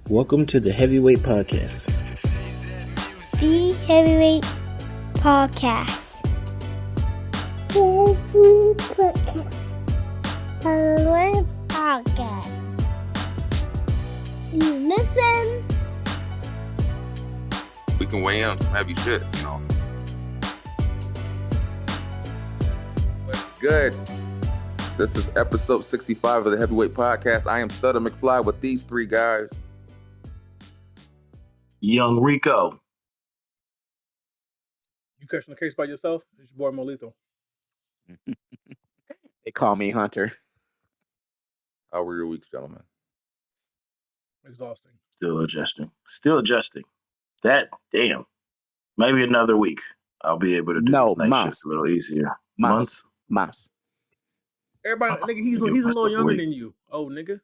Welcome to the Heavyweight Podcast. The Heavyweight Podcast. Heavyweight Podcast. Heavyweight Podcast. You listen. We can weigh in on some heavy shit, you know. What's good? This is episode 65 of the Heavyweight Podcast. I am Stutter McFly with these three guys. Young Rico. You catching the case by yourself? It's your boy Molito. They call me Hunter. How were your weeks, gentlemen? Exhausting. Still adjusting. That, damn. Maybe another week. I'll be able to do this night months. shift a little easier. Months. Everybody, nigga, he's a little younger than you. Oh, nigga.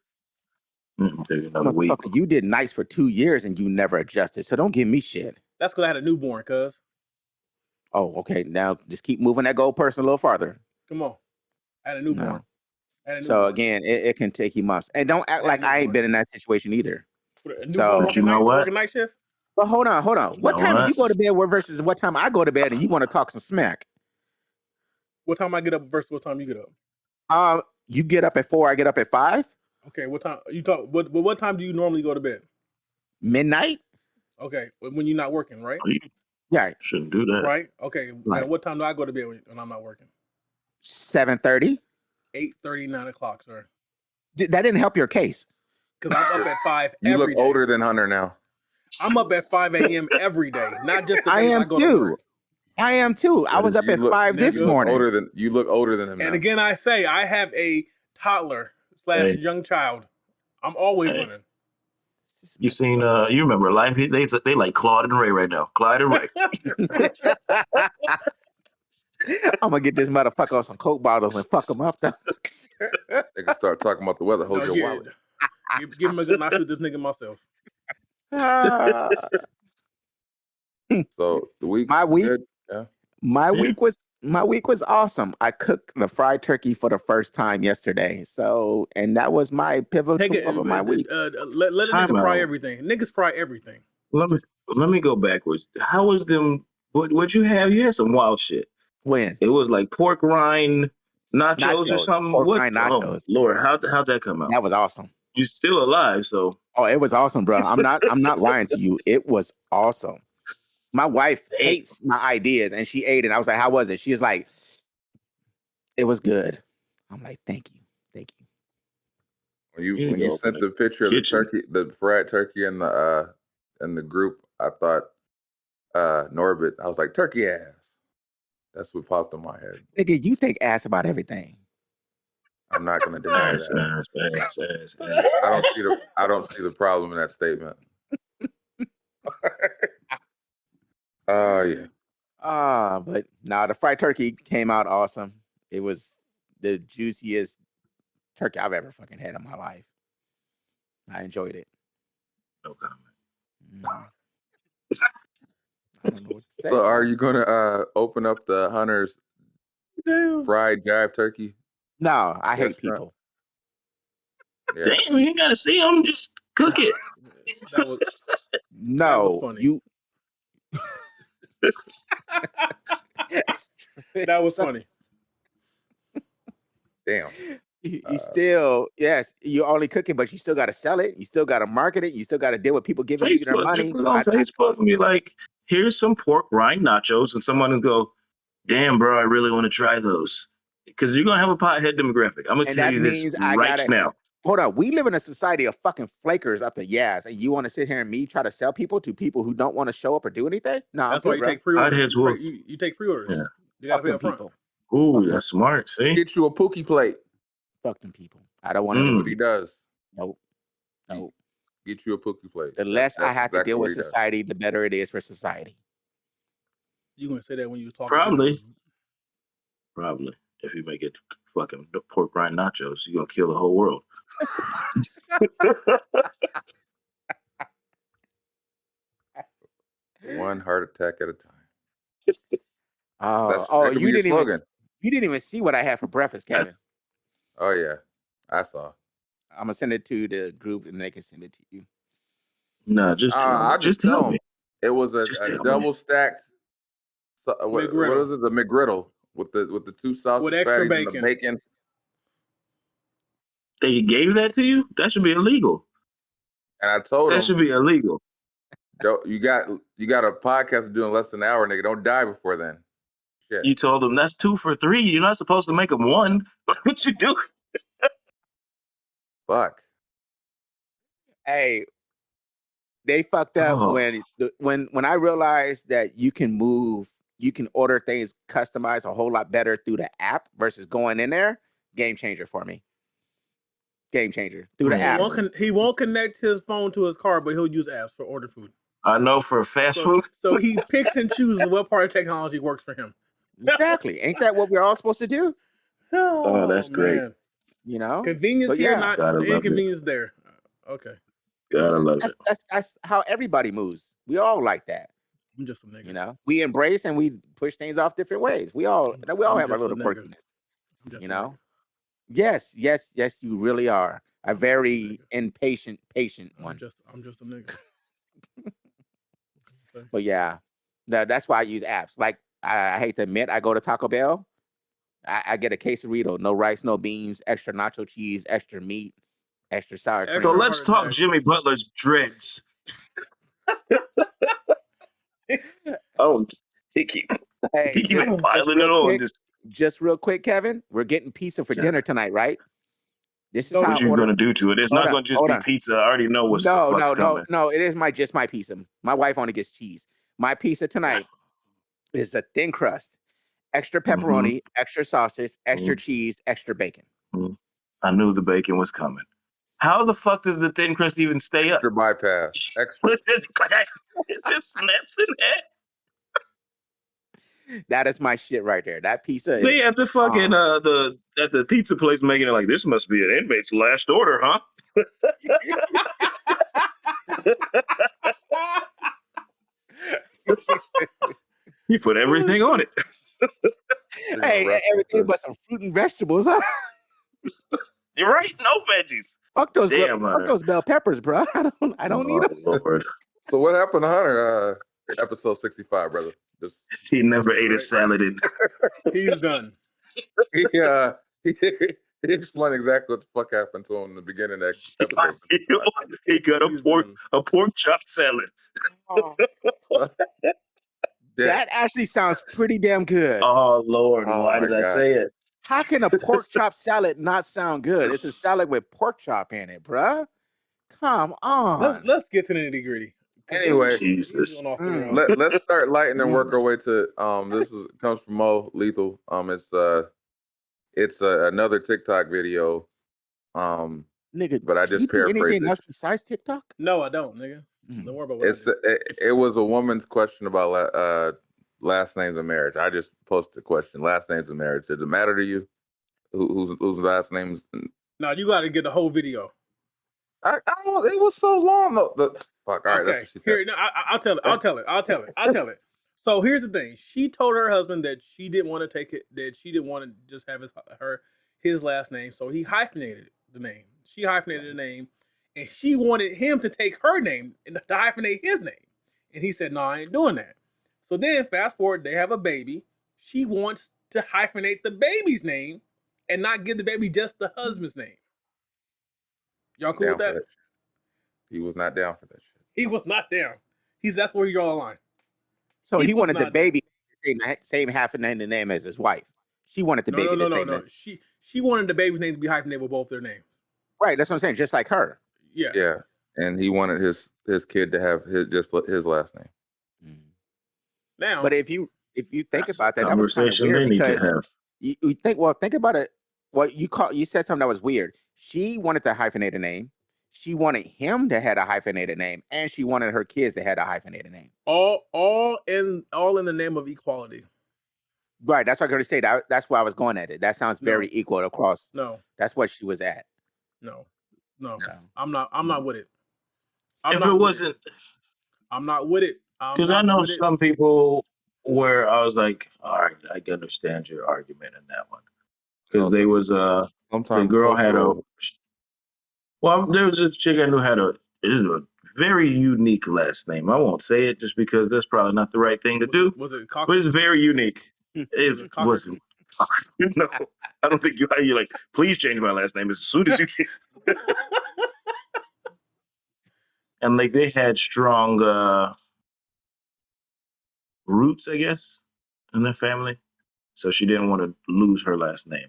Take another week. Motherfucker, you did nights for 2 years and you never adjusted, so don't give me shit. That's because I had a newborn, cuz. Oh, okay. Now just keep moving that goalpost a little farther. Come on. I had a newborn. No. So again, it can take you months. And don't act like I ain't been in that situation either. So you know what? Working night shift? But hold on. What time do you go to bed versus what time I go to bed and you want to talk some smack? What time I get up versus what time you get up? You get up at 4, I get up at 5. Okay, what time you talk? What time do you normally go to bed? Midnight? Okay, when you're not working, right? Yeah. Shouldn't do that. Right? Okay, Right. Now what time do I go to bed when I'm not working? 7:30. 8:30, 9 o'clock, sir. That didn't help your case. Because I'm up at 5 You every look day. older than Hunter now. I'm up at 5 a.m. every day, not just the I days am I go to too. work. I am too. I was up at 5 this You look morning. you look older than him now. And again, I say I have a toddler / young child. I'm always running. You seen, you remember Life? They like Claude and Ray right now. Clyde and Ray. I'm gonna get this motherfucker on some Coke bottles and fuck him up. They can start talking about the weather. Hold your wallet. Give him a gun. I shoot this nigga myself. So the week. My week. Good? Yeah. My week was awesome. I cooked the fried turkey for the first time yesterday. So, and that was my pivotal of my week. Let a nigga fry everything. Niggas fry everything. Let me go backwards. How was them? What you have? You had some wild shit. When it was like pork rind nachos or something. Pork rind nachos. Oh, Lord, how'd that come out? That was awesome. You're still alive, so. Oh, it was awesome, bro. I'm not lying to you. It was awesome. My wife hates my ideas, and she ate it. I was like, "How was it?" She was like, "It was good." I'm like, "Thank you." When you sent the picture of the turkey, the fried turkey in the group, I thought Norbit. I was like, turkey ass. That's what popped in my head. Nigga, you think ass about everything. I'm not gonna deny that. I don't see the problem in that statement. Yeah. But no, the fried turkey came out awesome. It was the juiciest turkey I've ever fucking had in my life. I enjoyed it. No comment. I don't know what to say. So are you gonna open up the Hunter's fried jive turkey? No, I hate people. Yeah. Damn, you ain't gotta see them. Just cook it. That was funny. You. That was funny. Damn. You still, yes, you're only cooking, but you still got to sell it. You still got to market it. You still got to deal with people giving you their money. On Facebook and be like, here's some pork rind nachos, and someone will go, damn, bro, I really want to try those. Because you're going to have a pothead demographic. I'm going to tell you this right now. Hold on. We live in a society of fucking flakers up the yas, and you want to sit here and try to sell people to people who don't want to show up or do anything? No, that's why you take pre-orders. You take pre-orders. Yeah. You got to pay up front. Ooh, that's smart. See? Get you a Pookie plate. Fuck them people. I don't want to do what he does. Nope. Get you a Pookie plate. The less I have to deal with society, the better it is for society. You gonna say that when you talk? Probably. If you make it fucking pork rind nachos, you're gonna kill the whole world. One heart attack at a time. You didn't even see what I had for breakfast, Kevin. Oh yeah, I saw. I'm gonna send it to the group and they can send it to you. No, just tell me. I just tell me. him it was a double stacked. What is it? The McGriddle with the two sausage patties and the bacon. They gave that to you? That should be illegal. And I told him that should be illegal. You got a podcast doing less than an hour, nigga. Don't die before then. Shit. You told them that's 2 for $3. You're not supposed to make them 1. What you do? Fuck. Hey, they fucked up when I realized that you can order things customized a whole lot better through the app versus going in there. Game changer for me. Game changer through the app. He won't connect his phone to his car, but he'll use apps for order food. I know for fast food. So he picks and chooses what part of technology works for him. Exactly. Ain't that what we're all supposed to do? Oh, that's great. You know, convenience here, not inconvenience there. Okay. Gotta love it. That's how everybody moves. We all like that. I'm just a nigga. You know, we embrace and we push things off different ways. We all have our little quirkiness. You know. Yes, you really are a very impatient, patient one. I'm just a nigga. But yeah, that's why I use apps. Like I hate to admit, I go to Taco Bell. I get a quesarito, no rice, no beans, extra nacho cheese, extra meat, extra sour cream. So let's talk Jimmy Butler's dreads. Oh, he keeps piling it on. Just real quick, Kevin, we're getting pizza for dinner tonight, right? This is what you're gonna do to it. It's not gonna just be pizza. I already know what's coming. No. It is just my pizza. My wife only gets cheese. My pizza tonight is a thin crust, extra pepperoni, extra sausage, extra cheese, extra bacon. I knew the bacon was coming. How the fuck does the thin crust even stay extra bypass? Extra. It just snaps in half. That is my shit right there. That pizza. They at the fucking at the pizza place making it like this must be an inmate's last order, huh? You put everything on it. Hey, everything but some fruit and vegetables, huh? You're right. No veggies. Fuck those bell peppers, bro. I don't need them. Lord. So what happened to Hunter? Episode 65, brother. He never ate a salad in. He's done. He explained exactly what the fuck happened to him in the beginning of that episode. He got a pork chop salad. Oh. That actually sounds pretty damn good. Oh Lord, why did I say it? How can a pork chop salad not sound good? It's a salad with pork chop in it, bruh. Come on. Let's get to the nitty gritty. Anyway, Jesus. Let's start lighting and work our way to comes from Mo Lethal. It's another TikTok video. Nigga, but I just paraphrased anything else besides TikTok? No, I don't, nigga. Don't worry about what it was a woman's question about last names of marriage. I just posted a question: last names of marriage. Does it matter to you? Whose last names? No, you got to get the whole video. I don't. It was so long though. Fuck. All right. Okay. That's what she said. Here, no, I'll tell it. So here's the thing. She told her husband that she didn't want to take it. That she didn't want to just have his last name. So he hyphenated the name. She hyphenated the name, and she wanted him to take her name and to hyphenate his name. And he said, "No, I ain't doing that." So then, fast forward, they have a baby. She wants to hyphenate the baby's name and not give the baby just the husband's name. Y'all cool with that? He was not down for that shit. He was not down. That's where you draw the line. So he wanted the baby same hyphenated name as his wife. She wanted the baby the same name. She wanted the baby's name to be hyphenated with both their names. Right, that's what I'm saying. Just like her. Yeah. Yeah, and he wanted his kid to have his last name. Now, but if you think about that, that was kind of weird because you think about it. What you said something that was weird. She wanted to hyphenate a name. She wanted him to have a hyphenated name, and she wanted her kids to have a hyphenated name. All in the name of equality. Right. That's what I'm going to say. That's where I was going at it. That sounds very equal across. No. That's what she was at. No. I'm not with it. I'm not with it. Because I know some people where I was like, all right, I can understand your argument in that one. Because they was the girl had there was a chick I knew had a very unique last name. I won't say it just because that's probably not the right thing to do. Was it But it's very unique. It Cocker? wasn't. No, I don't think you're like, please change my last name as soon as you can. And like they had strong roots, I guess, in their family. So she didn't want to lose her last name.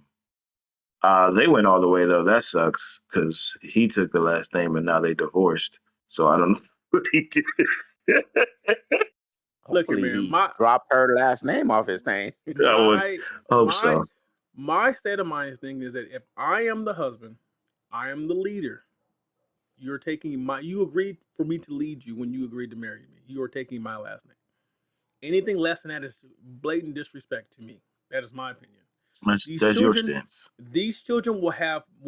They went all the way though. That sucks because he took the last name and now they divorced. So I don't know what he did. Look here, man. He dropped her last name off his name. I would hope so. My state of mind thing is that if I am the husband, I am the leader. You're taking you agreed for me to lead you when you agreed to marry me. You are taking my last name. Anything less than that is blatant disrespect to me. That is my opinion. That's your stance. These children will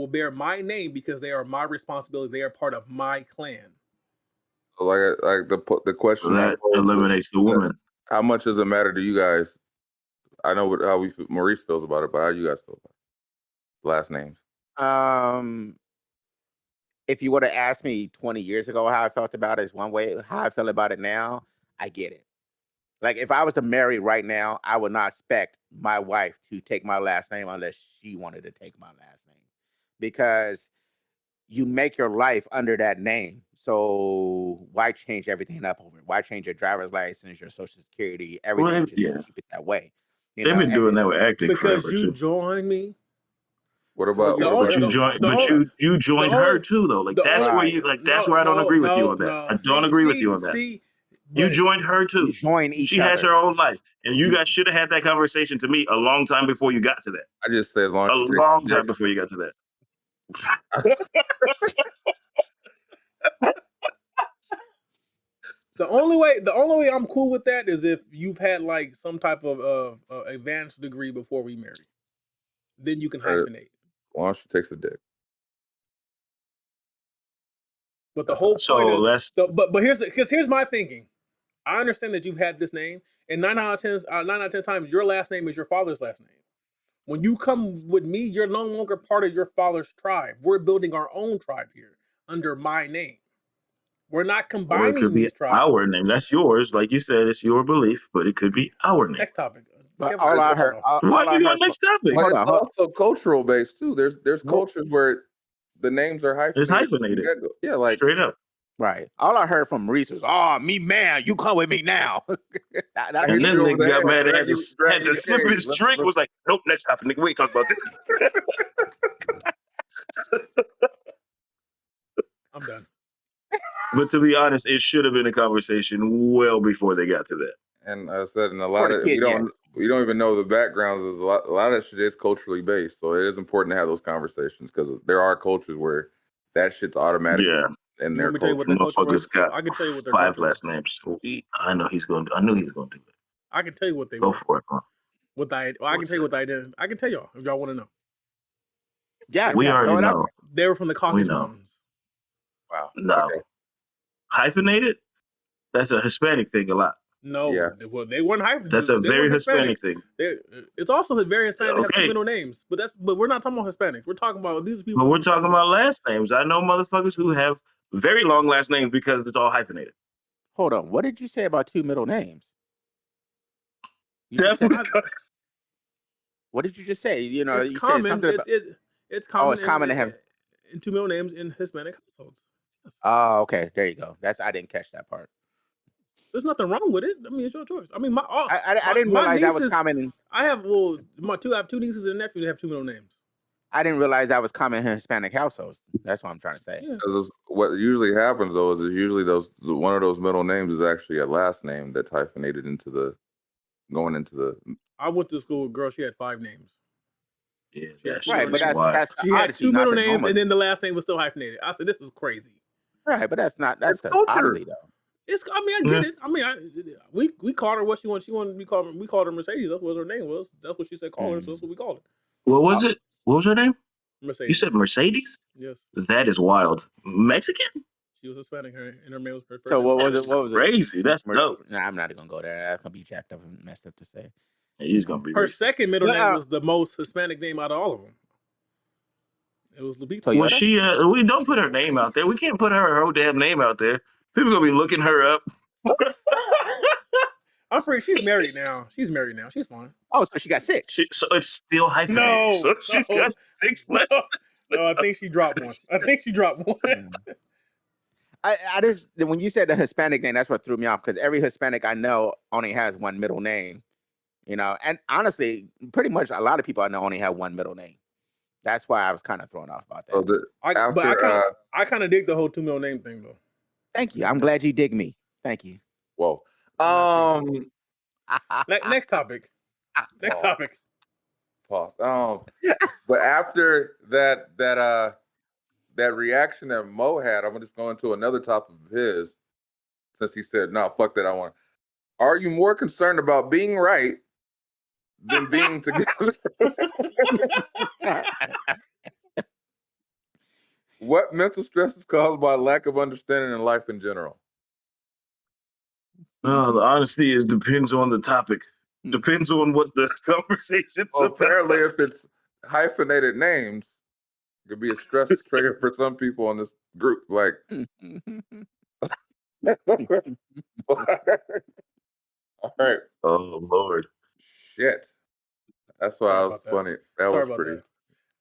bear my name because they are my responsibility. They are part of my clan. So like the question so that eliminates the woman. How much does it matter to you guys? I know how Maurice feels about it, but how do you guys feel about it? Last names? If you would have asked me 20 years ago how I felt about it is one way. How I feel about it now, I get it. Like if I was to marry right now, I would not expect my wife to take my last name unless she wanted to take my last name, because you make your life under that name. So why change everything up over it? Why change your driver's license, your social security, everything? Just keep it that way. They've been doing that with acting because forever, you too. joined me. What about you joined her too though? Like that's where you that's where I don't agree with you on that. I don't agree with you on that. You joined her too. Join each she other. Has her own life, and you guys should have had that conversation to me a long time before you got to that. I just said a long time before you got to that. The only way I'm cool with that is if you've had like some type of advanced degree before we marry. Then you can hyphenate. Why don't she takes the dick? But the whole point is, but here's my thinking. I understand that you've had this name, and 9 out of 10 times your last name is your father's last name. When you come with me, you're no longer part of your father's tribe. We're building our own tribe here under my name. We're not combining. Or it could be our name. That's yours, like you said. It's your belief, but it could be our name. Next topic. But all I heard. Why you got next topic? But it's also cultural based too. There's cultures where the names are hyphenated. It's hyphenated. Yeah, like straight up. Right. All I heard from Reese was, "Oh, me man, you come with me now." And then nigga got mad and had to sip his drink. Was like, nope, next topic, nigga. We ain't talk about this. I'm done. But to be honest, it should have been a conversation well before they got to that. And I said, and a lot of we don't even know the backgrounds. A lot of shit is culturally based, so it is important to have those conversations because there are cultures where that shit's automatic. Yeah. And their culture. Motherfuckers got I can tell you what their 5 last names. I know he's going. I knew he was going to do it. I can tell you what they go were. For it. Huh? I can tell you what I did. I can tell y'all if y'all want to know. Yeah, we already know. They were from the Caucasus Mountains. Wow. No. Okay. Hyphenated? That's a Hispanic thing a lot. No. Yeah. Well, they weren't hyphenated. That's a very Hispanic thing. It's also very Hispanic to have 2 middle names. But we're not talking about Hispanics. We're talking about these people. But we're talking about last names. I know motherfuckers who have very long last names because it's all hyphenated. Hold on. What did you say about 2 middle names? What did you just say? You know, you said something about... It's common. Oh, it's common to have 2 middle names in Hispanic households. Yes. Oh, okay. There you go. I didn't catch that part. There's nothing wrong with it. I mean, it's your choice. I mean, I didn't realize that was common. I have I have 2 nieces and a nephew that have 2 middle names. I didn't realize that was common in Hispanic households. That's what I'm trying to say. Because what usually happens though is usually one of those middle names is actually a last name that's hyphenated going into the. I went to school with a girl. She had 5 names. Yeah, right. But that's she had 2 middle names, and then the last name was still hyphenated. I said, "This is crazy." Right, but that's the oddity though. I get it. I mean, we called her what she wanted. She wanted to be called. We called her Mercedes. That's what her name was. That's what she said. Call her. So that's what we called her. What was it? What was her name? Mercedes. You said Mercedes? Yes. That is wild. Mexican? She was Hispanic, and her name was preferred. So what was it? What was crazy? It? That's dope. Nah, I'm not gonna go there. That's gonna be jacked up and messed up to say. He's gonna be her racist. Second middle name was the most Hispanic name out of all of them. It was Lupita. Well, she we don't put her name out there. We can't put her whole damn name out there. People gonna be looking her up. I'm pretty. She's married now. She's fine. Oh, so she got 6. So it's still hyphenated. No, So she's got 6 left. No, I think she dropped one. I just, when you said the Hispanic name, that's what threw me off, because every Hispanic I know only has one middle name, and honestly, pretty much a lot of people I know only have one middle name. That's why I was kind of thrown off about that. I kind of dig the whole 2 middle name thing though. Thank you. I'm glad you dig me. Thank you. Whoa. Next topic. Next topic. Pause. But after that reaction that Mo had, I'm gonna just go into another topic of his, since he said, "No, fuck that. I want." Are you more concerned about being right than being together? What mental stress is caused by lack of understanding in life in general? The honesty depends on the topic. Depends on what the conversation's about. Apparently, if it's hyphenated names, it could be a stress trigger for some people in this group. Like, all right. Oh Lord. Shit. That's why I was funny. That was pretty.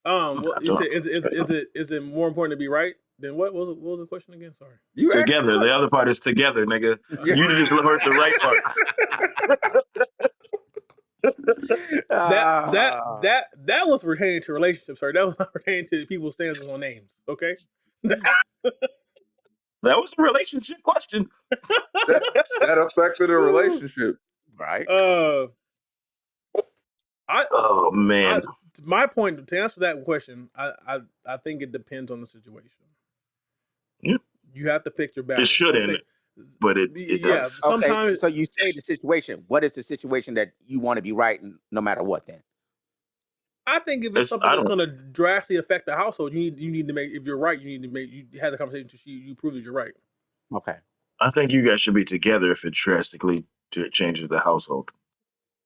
What you said, is it more important to be right than what was the question again? Sorry. Together. The other part is together, nigga. You just heard the right part. that was pertaining to relationships, sorry. That was not pertaining to people's stances on names. Okay. That was a relationship question. that affected a relationship, right? My point to answer that question, I think it depends on the situation. Yeah. You have to pick your balance. It shouldn't, but it does. Sometimes. Okay, so you say the situation. What is the situation that you want to be right no matter what? Then I think if it's something that's going to drastically affect the household, you need to make. If you're right, you have the conversation to you prove that you're right. Okay. I think you guys should be together if it drastically changes the household.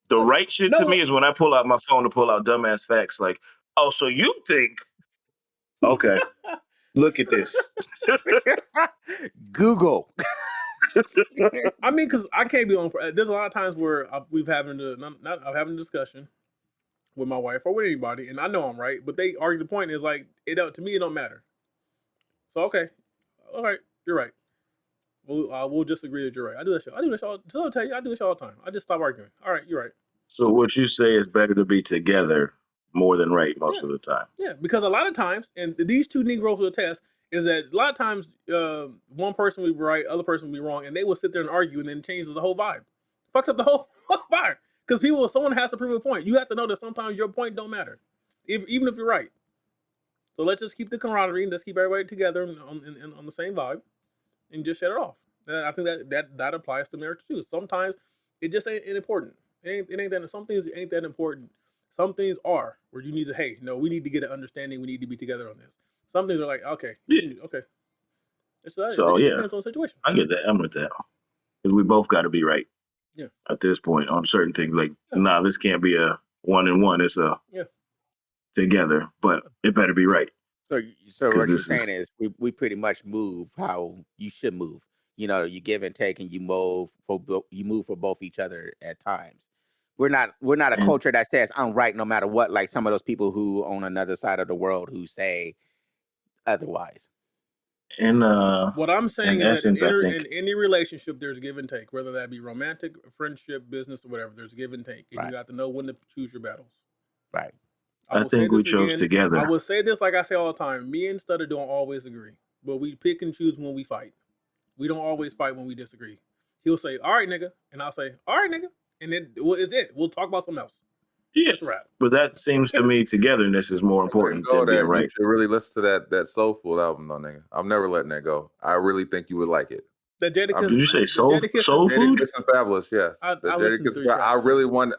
The right shit to me is when I pull out my phone to pull out dumbass facts like, oh, so you think, okay, look at this. Google. I mean, because I can't be on. There's a lot of times where we've having a discussion with my wife or with anybody, and I know I'm right, but they argue. The point is like, to me, it don't matter. So okay, all right, you're right. We'll just agree that you're right. I do this all. I'll tell you, I do this all the time. I just stop arguing. All right, you're right. So what you say is better to be together more than right most of the time. Yeah, because a lot of times, and these two Negroes will attest, is that a lot of times one person will be right, other person will be wrong, and they will sit there and argue, and then changes the whole vibe. Fucks up the whole vibe. Because someone has to prove a point. You have to know that sometimes your point don't matter, even if you're right. So let's just keep the camaraderie and let's keep everybody together on the same vibe, and just shut it off. And I think that applies to marriage too. Sometimes it just ain't important. It ain't that. Some things ain't that important. Some things are where you need to. Hey, no, we need to get an understanding. We need to be together on this. Some things are like, okay, okay. It depends on the situation. I get that. I'm with that. Because we both got to be right. Yeah. At this point, on certain things, like, nah, this can't be a 1-and-1. It's a together, but it better be right. So what you're saying is we pretty much move how you should move. You give and take, and you move for both each other at times. We're not a culture that says I'm right no matter what. Like some of those people who on another side of the world who say otherwise. And what I'm saying is that in any relationship, there's give and take, whether that be romantic, friendship, business, or whatever. There's give and take, and you have to know when to choose your battles. Right. I think we chose together. I will say this like I say all the time. Me and Stutter don't always agree, but we pick and choose when we fight. We don't always fight when we disagree. He'll say, "All right, nigga," and I'll say, "All right, nigga," and then it's it. We'll talk about something else. Yeah, that's a wrap. But that seems to me togetherness is more important than being right. You should really listen to that Soulful album, though, nigga. I'm never letting that go. I really think you would like it. The Jadakiss. Did you say soul food? Jadakiss and Fabulous, yes. I really want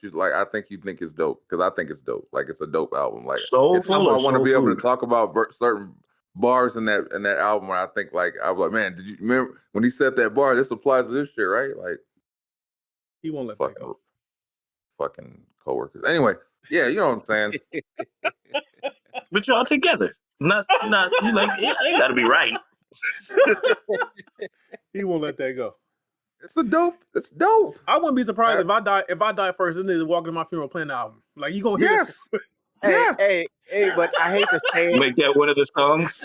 you. Like, I think you think it's dope because I think it's dope. Like, it's a dope album. Like, soulful. It's something I want to be able to talk about certain bars in that album where I think like I was like, man, did you remember when he said that bar? This applies to this shit, right? Like, he won't let that go. Fucking coworkers. Anyway, yeah, you know what I'm saying. But y'all together, not you like it ain't got to be right. He won't let that go. It's dope. I wouldn't be surprised if I die first and then walk in my funeral playing the album. Like you gonna hear Yes. this. Hey, but I hate to say it. Make that one of the songs.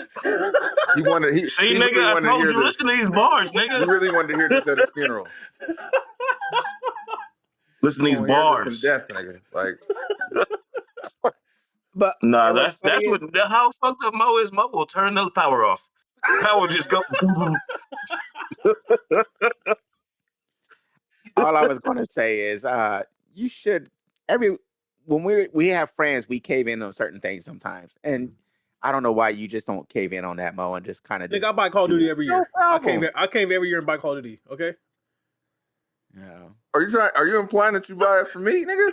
He wanted. See, he nigga, really I wanted to told hear you, this. listen to these bars, nigga. He really wanted to hear this at his funeral. Listen to these bars. Death, nigga. Like, But nah, what's funny that's is, what how fucked up Mo is. Mo will turn the power off. Power just go. all I was going to say is, you should when we have friends, we cave in on certain things sometimes, and I don't know why you just don't cave in on that, Mo, and just kind of Nigga, I buy Call of Duty every year. No I cave every year and buy Call of Duty. Okay. Yeah. Are you implying that you buy it for me, nigga?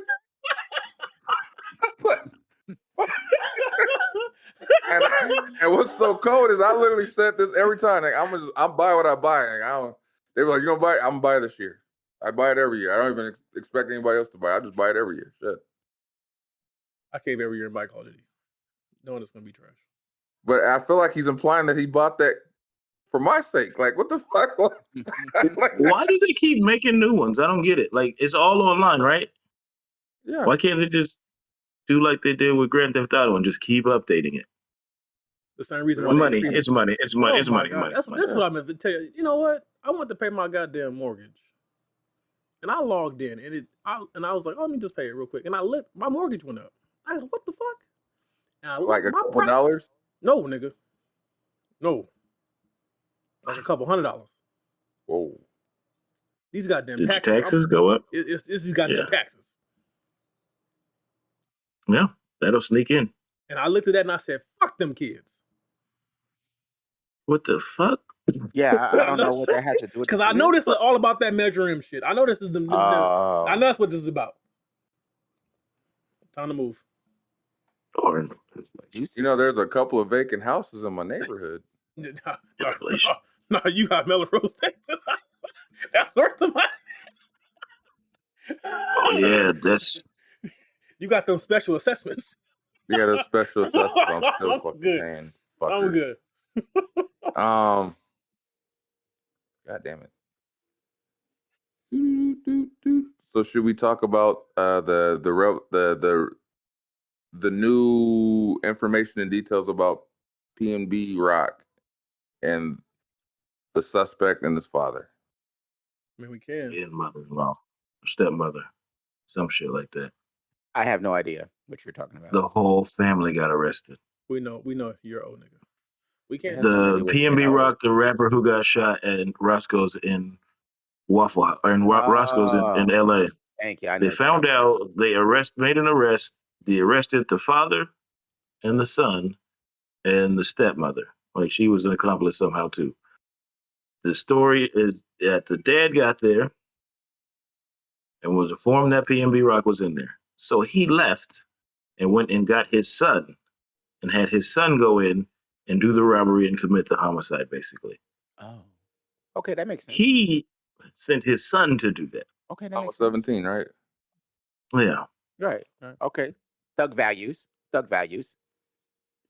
and what's so cold is I literally said this every time. Like, I'm buy what I buy. Like, they were like, you gonna buy it? I'm gonna buy it this year. I buy it every year. I don't even expect anybody else to buy it. I just buy it every year. Shit. I cave every year and buy Call of Duty. Knowing it's gonna be trash. But I feel like he's implying that he bought that for my sake. Like, what the fuck? Why do they keep making new ones? I don't get it. Like, it's all online, right? Yeah. Why can't they just do like they did with Grand Theft Auto and just keep updating it? The same reason why money. It's money. It's money. It's money. That's what I meant to tell you. You know what? I want to pay my goddamn mortgage, and I logged in, and I was like, oh, let me just pay it real quick. And I looked, my mortgage went up. I was like, what the fuck? And I like a couple dollars? No, nigga. No. Like a couple $100. Whoa. These goddamn Did taxes go up? It's these goddamn taxes. Yeah, that'll sneak in. And I looked at that and I said, fuck them kids. What the fuck? Yeah, I don't know what that has to do with it. Because I know this is all about that Measure M shit. I know this is I know that's what this is about. Time to move. Or, you know, there's a couple of vacant houses in my neighborhood. No, you got Melrose, Texas. That's worth the money. Oh yeah, that's. You got those special assessments. Yeah, those special assessments. I'm still fucking paying. Fuckers. I'm good. God damn it. So should we talk about the new information and details about PnB Rock and the suspect and his father? I mean, we can. Yeah, mother-in-law, stepmother, some shit like that. I have no idea what you're talking about. The whole family got arrested. We know you're old nigga. We can't. The PnB Rock, the rapper who got shot at Roscoe's in Waffle House, or in Roscoe's in LA. Thank you. They found out. They made an arrest. They arrested the father and the son and the stepmother. Like, she was an accomplice somehow too. The story is that the dad got there and was informed that PnB Rock was in there. So he left and went and got his son and had his son go in and do the robbery and commit the homicide, basically. Oh. Okay, that makes sense. He sent his son to do that. Okay, that I makes was sense. 17, right? Yeah. Right. Okay. Thug values.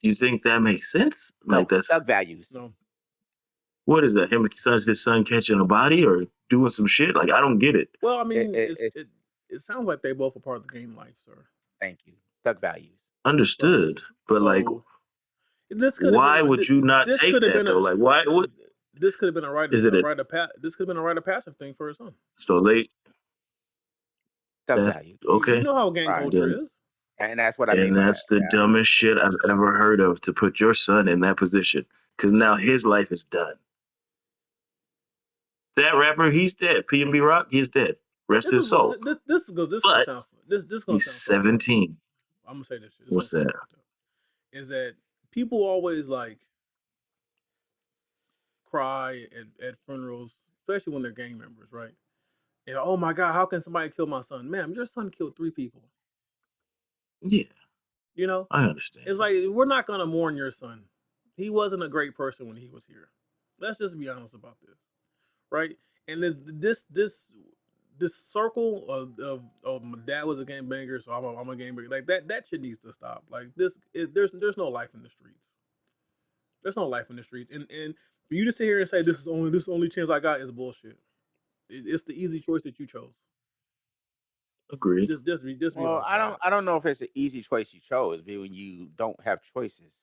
You think that makes sense? No, Like, that's thug values. No. What is that? His son catching a body or doing some shit? Like, I don't get it. Well, I mean, it sounds like they both are part of the game life, sir. Thank you. Thug values. Understood, but like, why would you not take that though? Like, why? What? This could have been a rite. This could have been a rite of passage thing for his son. So they thug values. Okay. You know how gang culture is. And that's what I mean. And that's the dumbest shit I've ever heard of, to put your son in that position, because now his life is done. That rapper, he's dead. PnB Rock, he's dead. Rest his soul. This he's 17. I'm gonna say this shit. What's that? Is that people always like cry at funerals, especially when they're gang members, right? And oh my God, how can somebody kill my son? Man, your son killed 3 people. Yeah. You know? I understand. It's like, we're not gonna mourn your son. He wasn't a great person when he was here. Let's just be honest about this. Right? And this circle of my dad was a gangbanger, so I'm a gangbanger. Like that shit needs to stop. Like there's no life in the streets. There's no life in the streets. And For you to sit here and say this is the only chance I got is bullshit. It's the easy choice that you chose. Agreed. Just be Well, honest. I don't know if it's an easy choice you chose, but when you don't have choices.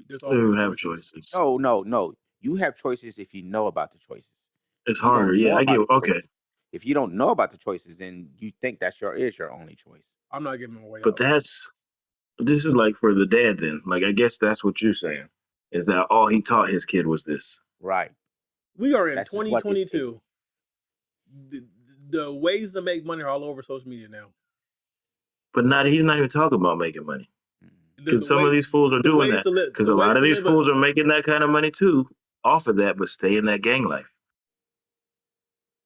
There's We always have choices. choices. No. You have choices if you know about the choices. It's If you harder. don't Yeah, know I about get. the Okay, choices- If you don't know about the choices, then you think that's your only choice. I'm not giving away. but this is like for the dad. Then, like, I guess that's what you're saying is that all he taught his kid was this. Right. We are in That's just what he 2022. The ways to make money are all over social media now. But he's not even talking about making money. Because some of these fools are the doing ways that. to live- Because the a lot ways of to these live fools are making that kind of money too, off of that, but stay in that gang life.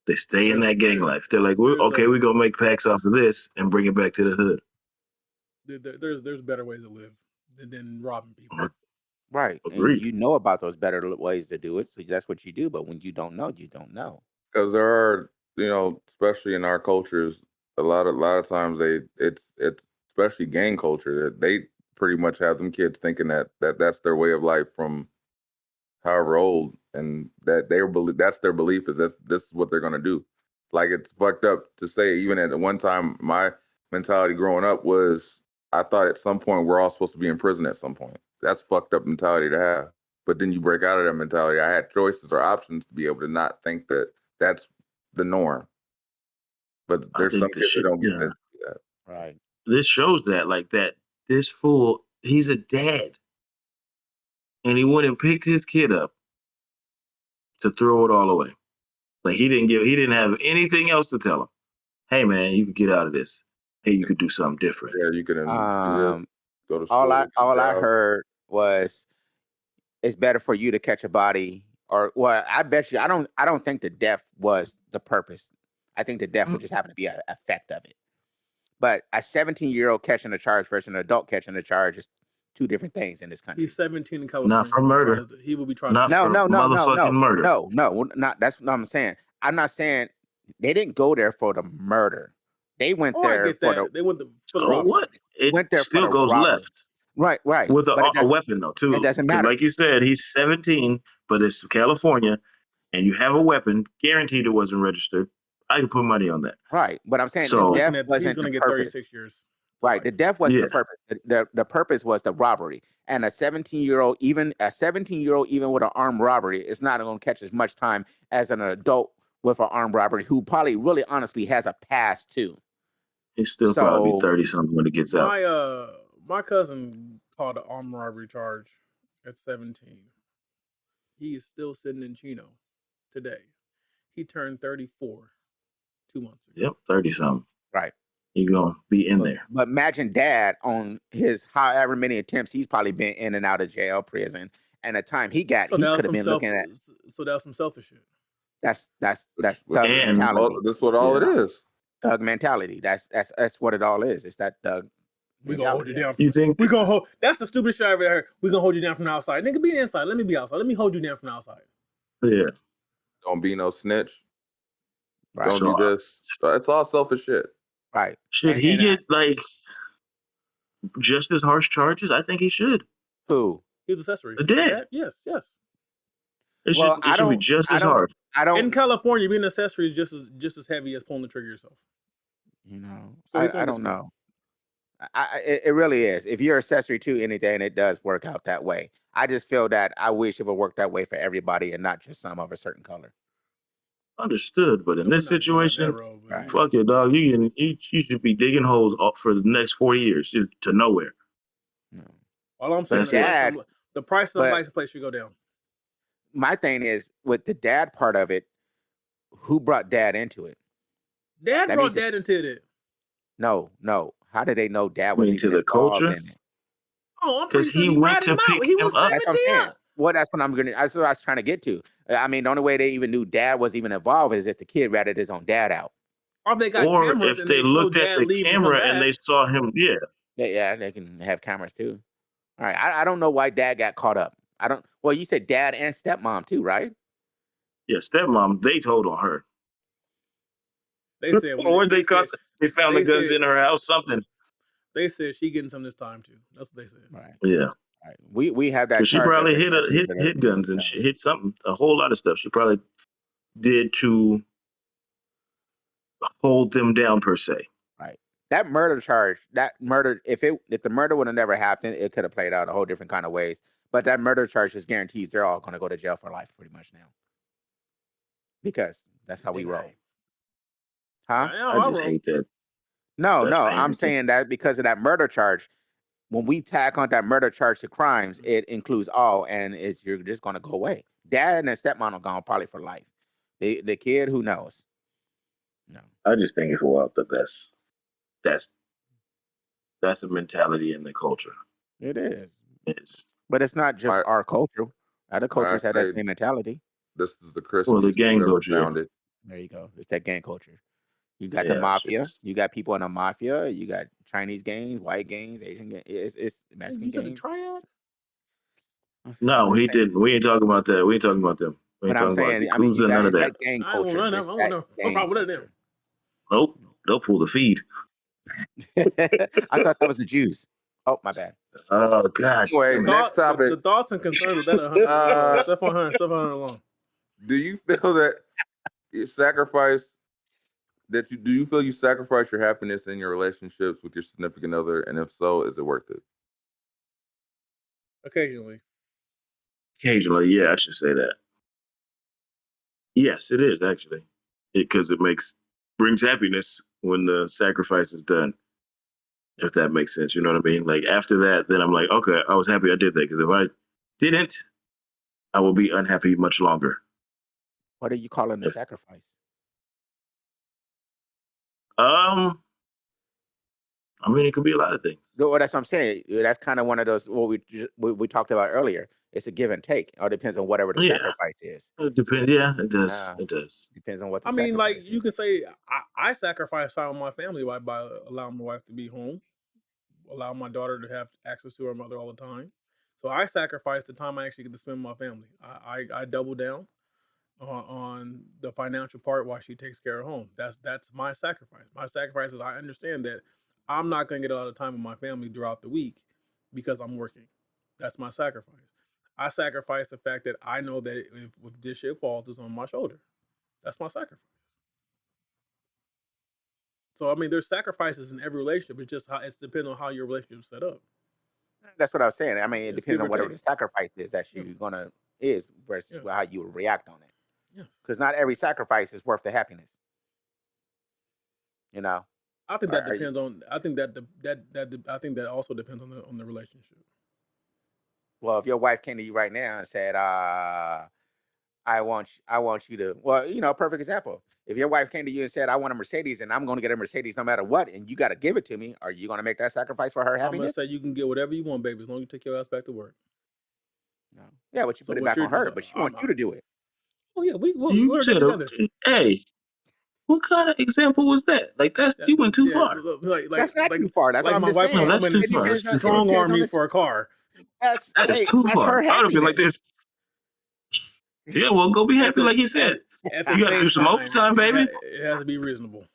They stay in that gang life. They're like, we're gonna make packs off of this and bring it back to the hood. There's better ways to live than robbing people. Right. Agreed. And you know about those better ways to do it, so that's what you do. But when you don't know, you don't know. Because there are, especially in our cultures, a lot of times it's especially gang culture that they pretty much have them kids thinking that's their way of life from however old, and that that's their belief is this is what they're gonna do. Like, it's fucked up to say. Even at one time, my mentality growing up was I thought at some point we're all supposed to be in prison at some point. That's fucked up mentality to have. But then you break out of that mentality. I had choices or options to be able to not think that that's the norm. But there's some kids that don't get that. Right. This shows that this fool, he's a dad. And he went and picked his kid up to throw it all away. Like he didn't have anything else to tell him. Hey man, you could get out of this. Hey, you could do something different. Yeah, you could do this, go to school. All I heard was it's better for you to catch a body, or well, I bet you I don't think the death was the purpose. I think the death would just happen to be an effect of it. But a 17-year-old catching a charge versus an adult catching a charge is two different things in this country. He's 17 in California. Not for murder. He will be trying not to. No, motherfucking murder. No, not. That's what I'm saying. I'm not saying they didn't go there for the murder. They went there for the robbery. What? It went there still for the goes robbery. left. Right. With a weapon though too. It doesn't matter. Like you said, he's 17, but it's California, and you have a weapon. Guaranteed it wasn't registered. I can put money on that. Right, but I'm saying So, the death wasn't he's going to the get purpose. 36 years. Right, the death wasn't the purpose. The purpose was the robbery. And a 17-year-old, even with an armed robbery, is not going to catch as much time as an adult with an armed robbery who probably really honestly has a past too. He's still probably 30-something when he gets out. My cousin caught an armed robbery charge at 17. He is still sitting in Chino today. He turned 34 2 months ago. Yep, 30-something. Right. You're going to be in there. But imagine dad on his however many attempts he's probably been in and out of jail, prison. And the time he got, he could have been looking at. So that's some selfish shit. That's thug mentality. That's what all it is. Thug mentality. That's what it all is. It's that thug. We gonna hold you down. You think we gonna hold? That's the stupidest shit I ever heard. We gonna hold you down from the outside. Nigga, be inside. Let me be outside. Let me hold you down from the outside. Yeah. Don't be no snitch. Right. Don't do this. It's all selfish shit. Right. Should he get like just as harsh charges? I think he should. Who? He's accessory. The dad. Yes. It should be just as hard. In California, being an accessory is just as heavy as pulling the trigger yourself. You know, So I don't know. It really is. If you're accessory to anything, it does work out that way. I just feel that I wish it would work that way for everybody and not just some of a certain color. Understood, but in this situation, fuck it, dog. You should be digging holes for the next 4 years to nowhere. No. All I'm saying is the price of the license plate should go down. My thing is with the dad part of it. Who brought dad into it? Dad brought dad into it. No. How did they know dad was into the culture? In it? Oh, I'm pretty sure he went to pick He was him up. 17. Well, that's what that's what I was trying to get to. I mean, the only way they even knew dad was even involved is if the kid ratted his own dad out. Or they got or cameras if they looked at the camera and they saw him. Yeah, they can have cameras too. All right, I don't know why dad got caught up. Well, you said dad and stepmom too, right? Yeah, stepmom. They told on her. They said, they found the guns in her house. Something. They said she getting some this time too. That's what they said. Right. Yeah. Right. We have that. She probably hit hit guns and she hit something, a whole lot of stuff. She probably did to hold them down per se. Right. That murder charge, if the murder would have never happened, it could have played out a whole different kind of ways. But that murder charge just guarantees they're all going to go to jail for life, pretty much now, because that's how we roll. Huh? I just hate that. No, I'm saying that because of that murder charge. When we tack on that murder charge to crimes, it includes all, and you're just going to go away. Dad and his stepmom are gone probably for life. The kid, who knows? No, I just think it's wild that that's a mentality in the culture. It is. But it's not just our culture. Other cultures have that same mentality. This is the Christmas. The gang culture. There you go. It's that gang culture. You got the mafia. You got people in the mafia. You got Chinese gangs, white gangs, Asian gangs. It's Mexican gangs. You said a triad? No, he didn't. We ain't talking about that. We ain't talking about them. We ain't talking about Yakuza, none of that. Gang culture. No problem with them. Nope. They'll pull the feed. I thought that was the Jews. Oh, my bad. Oh, God. Anyway, next topic. The thoughts and concerns of that 700 along. Do you feel that you sacrifice do you feel you sacrifice your happiness in your relationships with your significant other, and if so, is it worth it? Occasionally, yeah, I should say that. Yes, it is actually, because it brings happiness when the sacrifice is done. If that makes sense, you know what I mean? Like after that, then I'm like, okay, I was happy I did that, because if I didn't, I will be unhappy much longer. What are you calling the sacrifice? I mean, it could be a lot of things. Well, that's what I'm saying. That's kind of one of those what we talked about earlier. It's a give and take. It all depends on whatever the sacrifice is. It depends. Yeah, it does. It does. Depends on what the I mean, like is. You could say I sacrifice time with my family by allowing my wife to be home, allow my daughter to have access to her mother all the time. So I sacrifice the time I actually get to spend with my family. I double down on the financial part while she takes care of home. That's my sacrifice. My sacrifice is I understand that I'm not going to get a lot of time with my family throughout the week because I'm working. That's my sacrifice. I sacrifice the fact that I know that if this shit falls, it's on my shoulder. That's my sacrifice. So I mean, there's sacrifices in every relationship. It's just it depends on how your relationship is set up. That's what I was saying. I mean, it depends on whatever the sacrifice is that you're gonna versus how you will react on it. Because not every sacrifice is worth the happiness. You know. I think that depends on. I think that also depends on the relationship. Well, if your wife came to you right now and said, "I want you to," well, perfect example. If your wife came to you and said, "I want a Mercedes and I'm going to get a Mercedes no matter what," and you got to give it to me, are you going to make that sacrifice for her happiness? I'm going to say you can get whatever you want, baby, as long as you take your ass back to work. No. Yeah, but you put it back on her, but she wants you to do it. Oh yeah, we're together. Hey, what kind of example was that? Like you went too far. That's not too far. That's what I'm saying. No, that's too far. Strong arm me for a car. That is too far. I would have been like this. Yeah, well, go be happy, like he said. You got to do some overtime, baby. It has to be reasonable.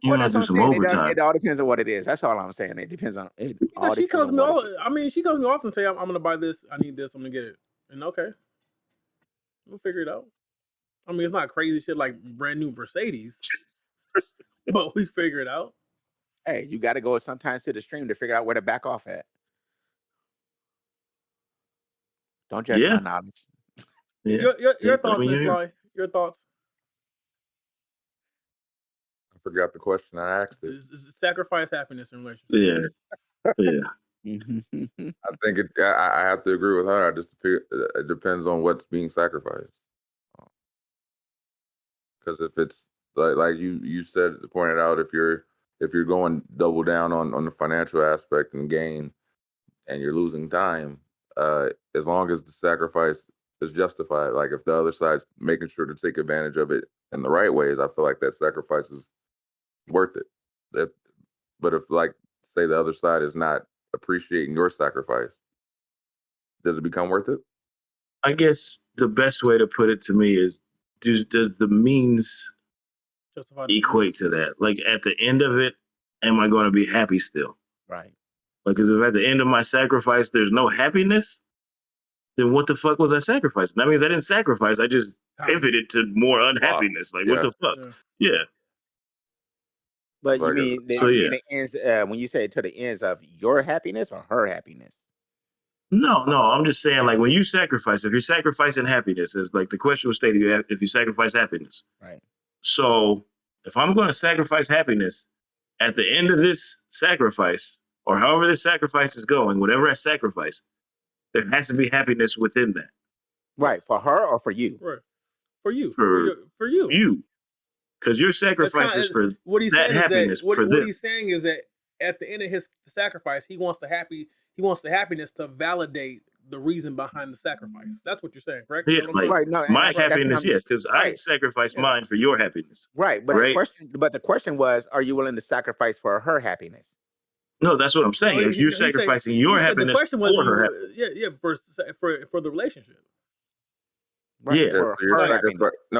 You got to do some overtime. It all depends on what it is. That's all I'm saying. It depends on it. She comes me off and say, "I'm going to buy this. I need this. I'm going to get it." And okay, we'll figure it out. I mean, it's not crazy shit like brand new Mercedes, but we figure it out. Hey, you got to go sometimes to the stream to figure out where to back off at. Don't judge my knowledge. Yeah. Your thoughts, Miss Fly. Your thoughts. I forgot the question I asked it. Is sacrifice happiness in relationships? Yeah. I think I have to agree with her. It depends on what's being sacrificed. Because if it's like you said, pointed out, if you're going double down on the financial aspect and gain, and you're losing time, as long as the sacrifice is justified, like if the other side's making sure to take advantage of it in the right ways, I feel like that sacrifice is worth it. But if, like, say the other side is not appreciating your sacrifice, does it become worth it? I guess the best way to put it to me is, does the means equate to that? Like at the end of it, am I going to be happy still? Right. Because if at the end of my sacrifice there's no happiness, then what the fuck was I sacrificing? That means I didn't sacrifice. I just pivoted to more unhappiness. Like, what the fuck? Yeah. But you mean the ends, when you say to the ends of your happiness or her happiness? No, I'm just saying, like, when you sacrifice, if you're sacrificing happiness, is like the question was stated, if you sacrifice happiness. Right. So if I'm going to sacrifice happiness, at the end of this sacrifice, or however this sacrifice is going, whatever I sacrifice, there has to be happiness within that. Right. For her or for you? Right. For you. For you. You. Because your sacrifice is for that happiness. What he's saying is that at the end of his sacrifice, he wants the happiness to validate the reason behind the sacrifice. That's what you're saying, correct? Yeah, like, right. No, my happiness, yes, because I sacrificed mine for your happiness. Right. But the question was, are you willing to sacrifice for her happiness? No, that's what I'm saying. If you're sacrificing your happiness for her happiness. For the relationship. Right. Yeah, so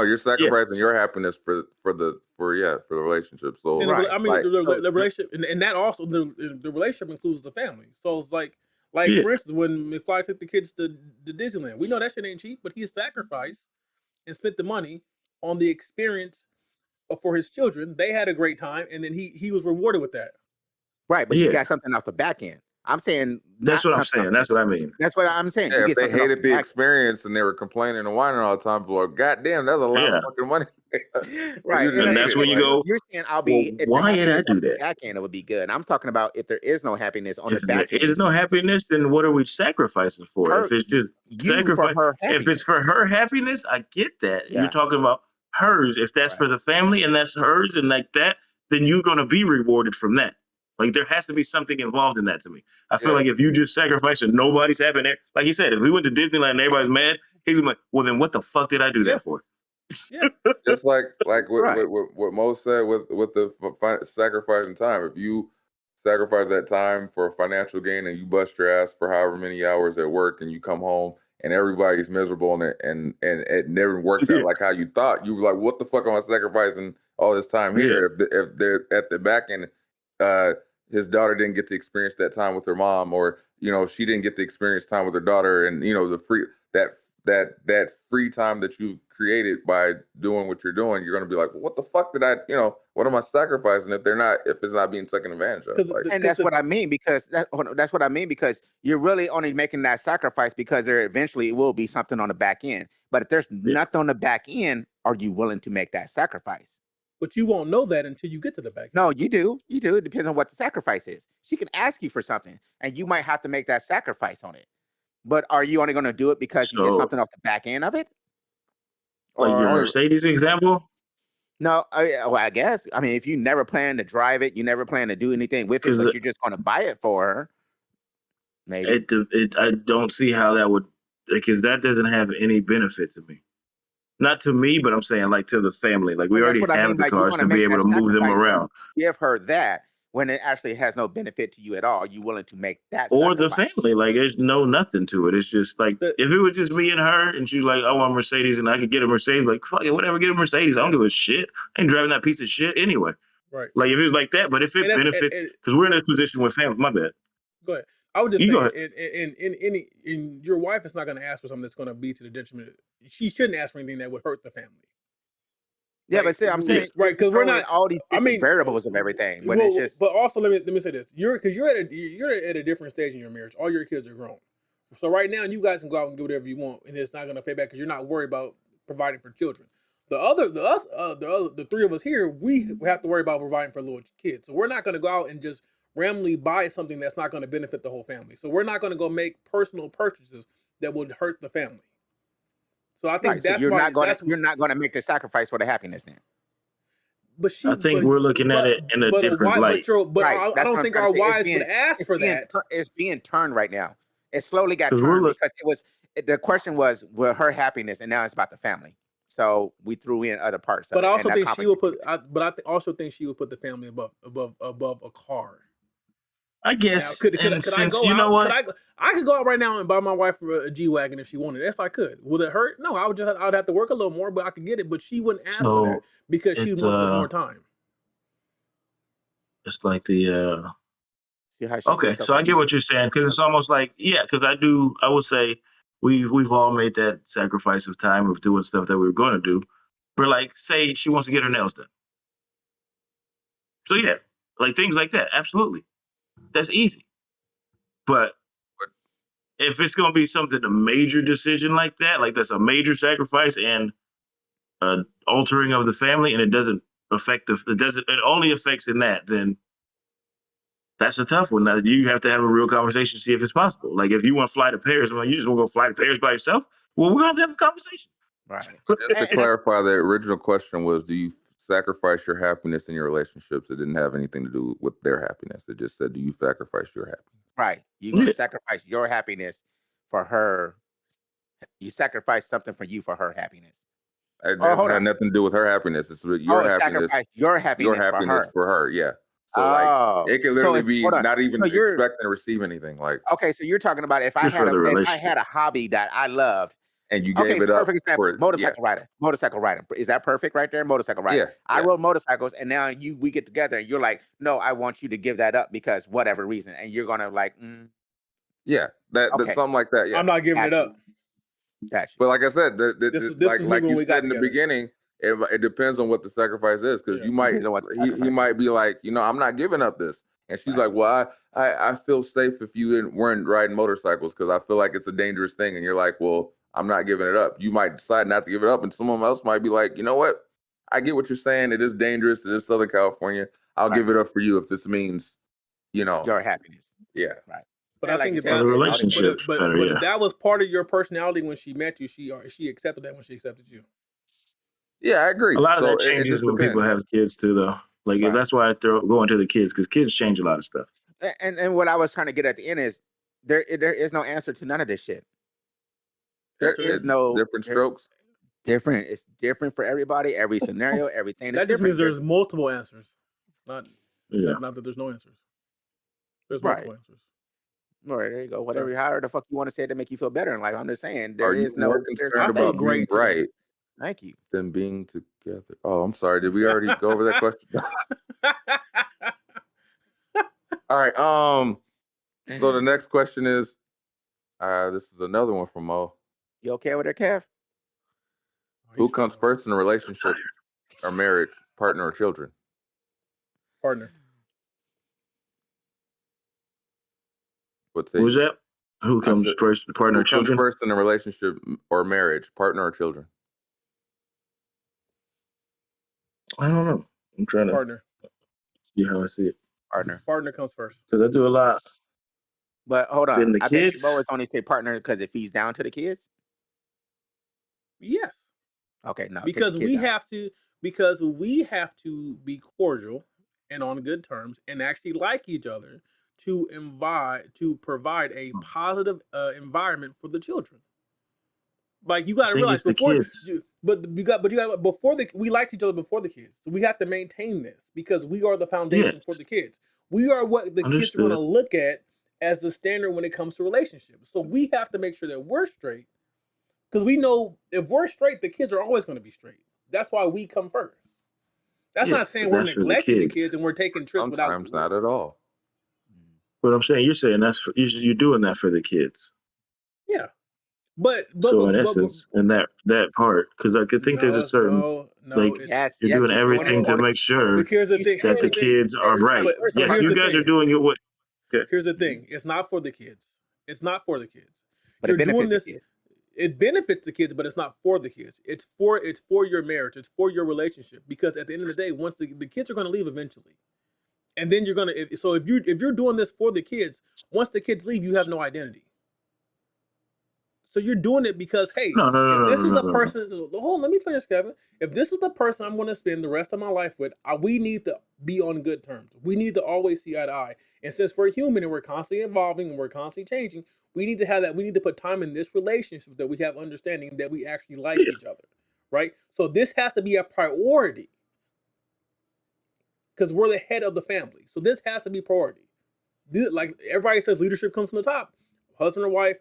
you're sacrificing your happiness for the relationship. So the relationship, and that also the relationship includes the family. So it's like for instance, when McFly took the kids to Disneyland, we know that shit ain't cheap, but he sacrificed and spent the money on the experience for his children. They had a great time, and then he was rewarded with that. Right, but he got something off the back end. I'm saying that's what I'm saying. That's what I mean. That's what I'm saying. Yeah, if they hated the experience and they were complaining and whining all the time, people are, God damn, that's a lot of fucking money. Right, and that's when you go. You're saying I'll be. Well, why did I do that? Back end, it would be good. I'm talking about if there is no happiness on the back end. If there is no happiness, then what are we sacrificing for? If it's just sacrifice, if it's for her happiness, I get that. Yeah. You're talking about hers. If that's for the family and that's hers and like that, then you're gonna be rewarded from that. Like, there has to be something involved in that to me. I feel like if you just sacrifice and nobody's happy there, like you said, if we went to Disneyland and everybody's mad, he'd be like, well, then what the fuck did I do that for? Yeah. Just like what Mo said with the sacrificing time. If you sacrifice that time for financial gain and you bust your ass for however many hours at work and you come home and everybody's miserable and it never worked out like how you thought, you were like, what the fuck am I sacrificing all this time here? If they're at the back end, his daughter didn't get to experience that time with her mom, or she didn't get to experience time with her daughter, and the free that free time that you created by doing what you're doing, you're going to be like, well, what the fuck did I, what am I sacrificing if it's not being taken advantage of? And that's what I mean, because that's what I mean, because you're really only making that sacrifice because there eventually will be something on the back end. But if there's nothing on the back end, are you willing to make that sacrifice? But you won't know that until you get to the back end. No, you do. You do. It depends on what the sacrifice is. She can ask you for something, and you might have to make that sacrifice on it. But are you only going to do it because you get something off the back end of it? Like your Mercedes example? No, I guess. I mean, if you never plan to drive it, you never plan to do anything with it, but you're just going to buy it for her. Maybe. I don't see how that would, because that doesn't have any benefit to me. Not to me, but I'm saying like to the family. Like we already have the cars to be able to move them around. Give her that when it actually has no benefit to you at all. Are you willing to make that? Or the family? Like there's nothing to it. It's just like if it was just me and her, and she's like, "I want a Mercedes," and I could get a Mercedes. Like fuck it, whatever, get a Mercedes. I don't give a shit. I ain't driving that piece of shit anyway. Right. Like if it was like that, but if it benefits, because we're in a position with family. My bad. Go ahead. I would just say, in your wife is not going to ask for something that's going to be to the detriment. She shouldn't ask for anything that would hurt the family. Yeah, but see, I'm saying right because we're not all these variables of everything. But it's just. But also, let me say this: you're at a different stage in your marriage. All your kids are grown, so right now you guys can go out and do whatever you want, and it's not going to pay back because you're not worried about providing for children. The three of us here, we have to worry about providing for little kids. So we're not going to go out and just randomly buy something that's not going to benefit the whole family. So we're not going to go make personal purchases that would hurt the family. So I think that's you're not going to make the sacrifice for the happiness then. But I think we're looking at it in a different light. I don't think our wives would ask for that. It's being turned right now. It slowly got turned because the question was her happiness, and now it's about the family. So we threw in other parts. But I also think she would put. Also think she would put the family above a car. I guess. Now, could I go out? You know what? I could go out right now and buy my wife a G-Wagon if she wanted. Yes, I could. Would it hurt? No, I'd have to work a little more, but I could get it. But she wouldn't ask for that because she wanted more time. It's like the See how she Okay, was so so I get what you're saying because it's almost like because I would say we've all made that sacrifice of time of doing stuff that we were going to do. For like, say she wants to get her nails done. So yeah, like things like that. Absolutely, that's easy. But if it's going to be something a major decision like that, like that's a major sacrifice and altering of the family, and it doesn't affect it only affects in that, then that's a tough one. Now you have to have a real conversation to see if it's possible. Like if you want to fly to Paris, you just want to go fly to Paris by yourself. Well, we're gonna have to have a conversation. right. Just to clarify, the original question was, do you sacrifice your happiness in your relationships? It didn't have anything to do with their happiness. It just said, do you sacrifice your happiness? Right. You're gonna sacrifice your happiness for her. You sacrifice something for you for her happiness. It had nothing to do with her happiness. It's with your happiness. Sacrifice your happiness for her. Yeah. So like it can literally be not even expecting to receive anything. Like okay, so you're talking about if I had a hobby that I loved and you gave it up. Perfect example. Motorcycle riding. Is that perfect right there? Motorcycle riding. Yeah. I rode motorcycles and now we get together and you're like, no, I want you to give that up because whatever reason. And you're gonna like, yeah, that's something like that. Yeah. I'm not giving it up. Gotcha. But like I said, this is like you said in the together. beginning, it depends on what the sacrifice is, because you might he might be like, I'm not giving up this, and she's like, well, I feel safe if you weren't riding motorcycles because I feel like it's a dangerous thing, and you're like, well, I'm not giving it up. You might decide not to give it up, and someone else might be like, you know what, I get what you're saying. It is dangerous. It is Southern California. I'll give it up for you if this means, your happiness. Yeah, right. But I think the relationship. But if that was part of your personality when she met you, she accepted that when she accepted you. Yeah, I agree. A lot of that changes when people have kids too, though. Like that's why I go into the kids, because kids change a lot of stuff. And what I was trying to get at the end is there is no answer to none of this shit. There is no different strokes. Different. It's different for everybody. Every scenario, everything. That just means there's multiple answers. Not that there's no answers. There's multiple answers. All right, there you go. Whatever, however the fuck you want to say it to make you feel better in life. I'm just saying there is no. More concerned about being right. Thank you. Than being together. Oh, I'm sorry. Did we already go over that question? All right. So the next question is, this is another one from Mo. You okay with her, Kev? Who comes first in a relationship or marriage, partner or children? Partner. Who's that? Who comes first, partner or children? Who comes first in a relationship or marriage, partner or children? I don't know. I'm trying to see how I see it. Partner comes first. Because I do a lot. But hold on. Then the I kids? bet you always only say partner because it feeds down to the kids? Yes. Okay, no. Because we have to be cordial and on good terms and actually like each other to provide a positive environment for the children. Like you got to realize before, we liked each other before the kids, so we have to maintain this because we are the foundation for the kids. We are what the kids are going to look at as the standard when it comes to relationships. So we have to make sure that we're straight, because we know if we're straight, the kids are always going to be straight. That's why we come first. That's not saying we're neglecting the kids and we're taking trips without. Sometimes not at all. But I'm saying, you're saying you're doing that for the kids. Yeah. But in essence, in that part, because I could think there's a certain you're doing everything to make sure that the kids are right. Yes, you guys are doing it. Here's the thing: it's not for the kids. It's not for the kids. But it benefits the kids. It benefits the kids, but it's not for the kids. It's for your marriage. It's for your relationship. Because at the end of the day, once the kids are going to leave eventually, and then you're gonna. So if you're doing this for the kids, once the kids leave, you have no identity. So you're doing it because, hey, if this is the person, hold on, let me finish, Kevin. If this is the person I'm going to spend the rest of my life with, we need to be on good terms. We need to always see eye to eye. And since we're human and we're constantly evolving and we're constantly changing, we need to have that. We need to put time in this relationship that we have understanding that we actually like each other, right? So this has to be a priority because we're the head of the family. So this has to be priority. Like everybody says, leadership comes from the top. Husband or wife,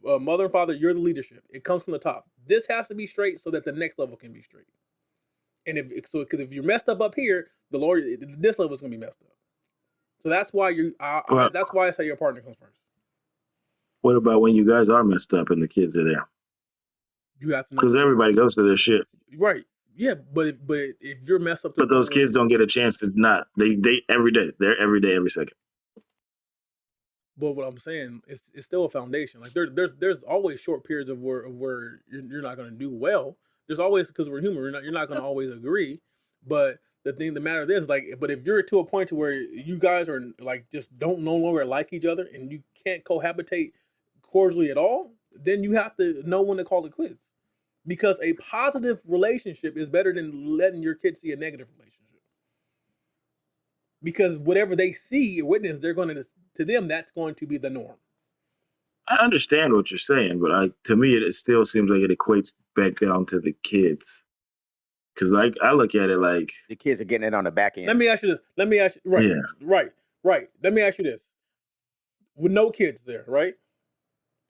mother and father, you're the leadership. It comes from the top. This has to be straight so that the next level can be straight. And because if you're messed up here, this level is going to be messed up. So that's why that's why I say your partner comes first. What about when you guys are messed up and the kids are there? You have to know Because everybody goes to their shit. Right. Yeah, but if you're messed up, But those kids don't get a chance to not. They every day. They're every day, every second. But what I'm saying is, it's still a foundation. Like there's always short periods of where you're not going to do well. There's always, because we're human, you're not going to always agree. But the matter is, like, but if you're to a point to where you guys are like just don't no longer like each other and you can't cohabitate cordially at all, then you have to know when to call it quits. Because a positive relationship is better than letting your kids see a negative relationship. Because whatever they see or witness, they're going to them, that's going to be the norm. I understand what you're saying, but to me, it still seems like it equates back down to the kids. Because I look at it like the kids are getting it on the back end. Let me ask you this. Right. Let me ask you this. With no kids there, right?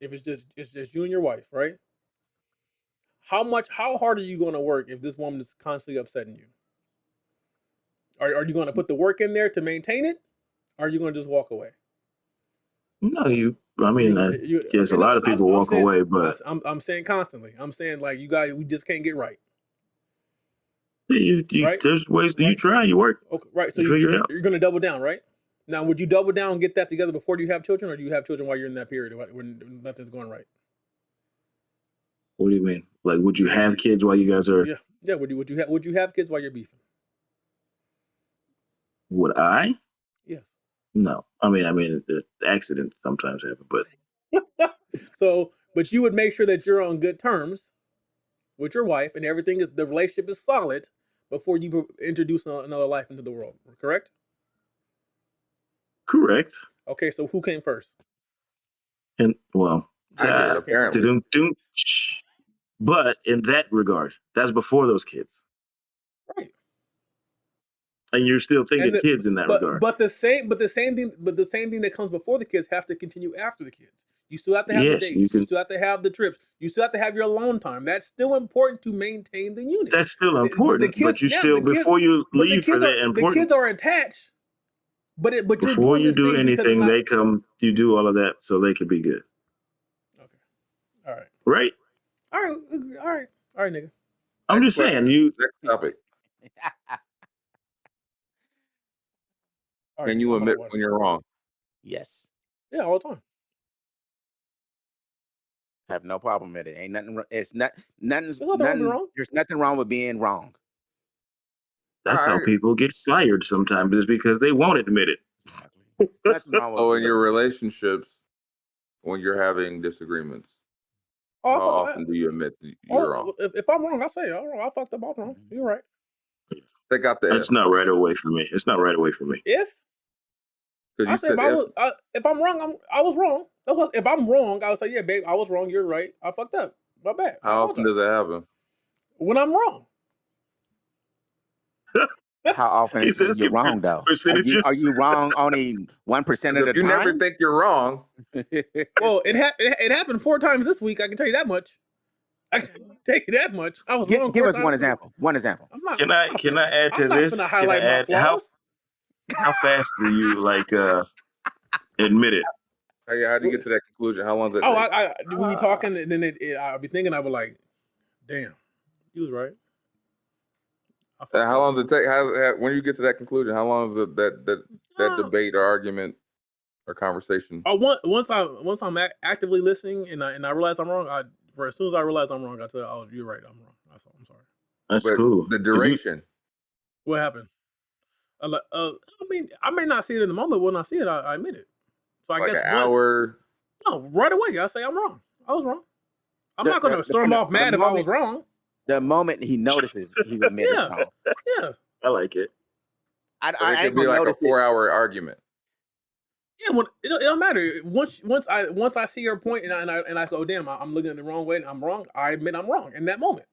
If it's just you and your wife, right? How hard are you going to work if this woman is constantly upsetting you? Are you going to put the work in there to maintain it? Or are you going to just walk away? No, yes, a lot of people walk away, but I'm saying constantly. I'm saying, like, we just can't get right. Right? There's ways that you try, you work. Okay, right. So you're going to double down, right? Now, would you double down and get that together before you have children, or do you have children while you're in that period when nothing's going right? What do you mean? Like, would you have kids while you guys are? Yeah. Would you have kids while you're beefing? Would I? Yes. No. I mean, the accidents sometimes happen, but but you would make sure that you're on good terms with your wife and the relationship is solid before you introduce another life into the world, correct? Correct. Okay, so who came first? And apparently. But in that regard, that's before those kids. Right. And you're still thinking kids in that regard. But the same thing that comes before the kids have to continue after the kids. You still have to have the dates. You still have to have the trips. You still have to have your alone time. That's still important to maintain the unit. That's still important. But you still, before you leave for that important. The kids are attached. But before you do anything, they come. You do all of that so they can be good. Okay. All right. Right. All right, nigga. I'm just saying. Next topic. Can you admit when you're wrong? Yes. Yeah, all the time. I have no problem with it. Ain't nothing. It's nothing wrong. There's nothing wrong with being wrong. That's how people get fired sometimes, is because they won't admit it. Nothing wrong with in your relationships, when you're having disagreements, how often do you admit you're wrong? If I'm wrong, I say I fucked up. I'm wrong. You're right. Take out the. It's not right away from me. It's not right away from me. If I'm wrong, I was wrong. If I'm wrong, I would say, yeah, babe, I was wrong. You're right. I fucked up. My bad. How often does it happen? When I'm wrong. How often is you're wrong, though? Are you wrong only 1% of the time? You never think you're wrong. Well, it happened 4 times this week. I can tell you that much. I can tell you that much. I was wrong. Give us one example. One example. Can I add to this? Can I add how fast do you admit it? How do you get to that conclusion? How long does it take? When you talking, and then I'll be thinking, I was like, damn, he was right. And how long does it take? When you get to that conclusion, how long is that debate or argument or conversation? Once I'm actively listening and I realize I'm wrong, as soon as I realize I'm wrong, I tell you, oh, you're right, I'm wrong. I'm sorry. That's cool. The duration. What happened? I mean, I may not see it in the moment. When I see it, I admit it. So I guess an hour. No, right away. I say I'm wrong. I was wrong. I'm not going to storm off mad if I was wrong. The moment he notices, he admits wrong. Yeah, I like it. I could be like a 4-hour argument. Yeah, it don't matter. Once I see your point and I go, damn, I'm looking at the wrong way and I'm wrong. I admit I'm wrong in that moment.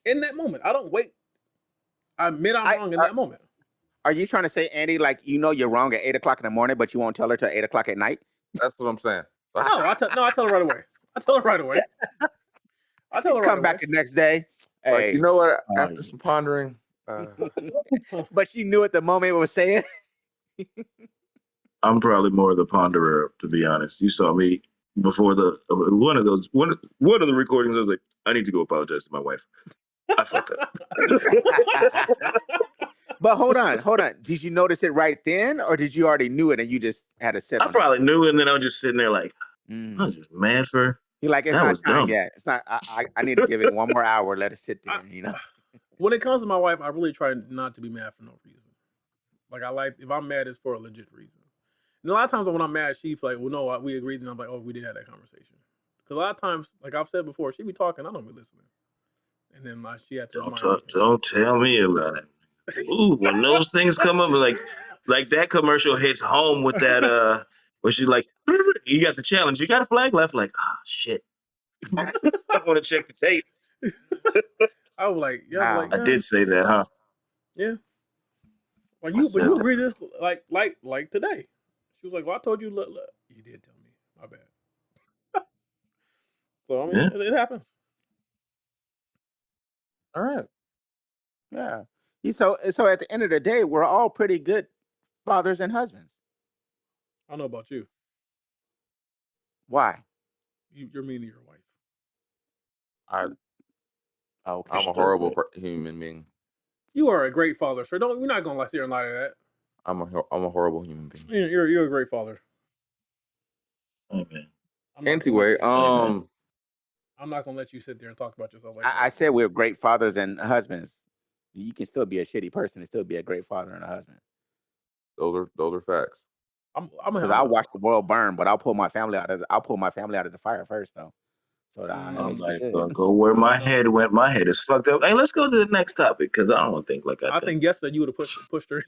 I don't wait. I admit I'm wrong in that moment. Are you trying to say, Andy, like, you're wrong at 8:00 in the morning, but you won't tell her till 8:00 at night? That's what I'm saying. No, I tell her right away. I tell her right away. Come back the next day. Hey, you know what? After some pondering, but she knew at the moment it was saying. I'm probably more the ponderer, to be honest. You saw me before one of the recordings. I was like, I need to go apologize to my wife. I fucked up. But hold on. Did you notice it right then, or did you already knew it and you just had to sit I on it? probably knew, and then I was just sitting there like, I was just mad for. You're like, it's that not was time dumb. yet. It's not. I need to give it one more hour. Let it sit there. When it comes to my wife, I really try not to be mad for no reason. Like if I'm mad, it's for a legit reason. And a lot of times when I'm mad, she's like, "Well, no, we agreed," and I'm like, "Oh, we did have that conversation." Because a lot of times, like I've said before, she be talking, I don't be listening, and then she had to remind me. Don't tell me about it. Ooh, when those things come up, like that commercial hits home with that where she's like, "You got the challenge, you got a flag left." Like, ah, shit. I want to check the tape. I was like, yeah, I did say that, huh? Yeah. But you agreed to this like today. She was like, "Well, I told you." Look. You did tell me. My bad. So I mean, it happens. All right. Yeah. So at the end of the day, we're all pretty good fathers and husbands. I don't know about you. Why? You're mean to your wife. I'm Okay. a horrible human being. You are a great father, sir. You're not gonna sit here and lie to that. I'm a horrible human being. You're a great father. Okay. Anyway, I'm not gonna let you sit there and talk about yourself like that. I said we're great fathers and husbands. You can still be a shitty person and still be a great father and a husband. Those are facts. I'll watch the world burn, but I'll pull my family out of the fire first, though. So that makes me good. Gonna go where my head went. My head is fucked up. Hey, let's go to the next topic because I don't think like I think yesterday you would have pushed her.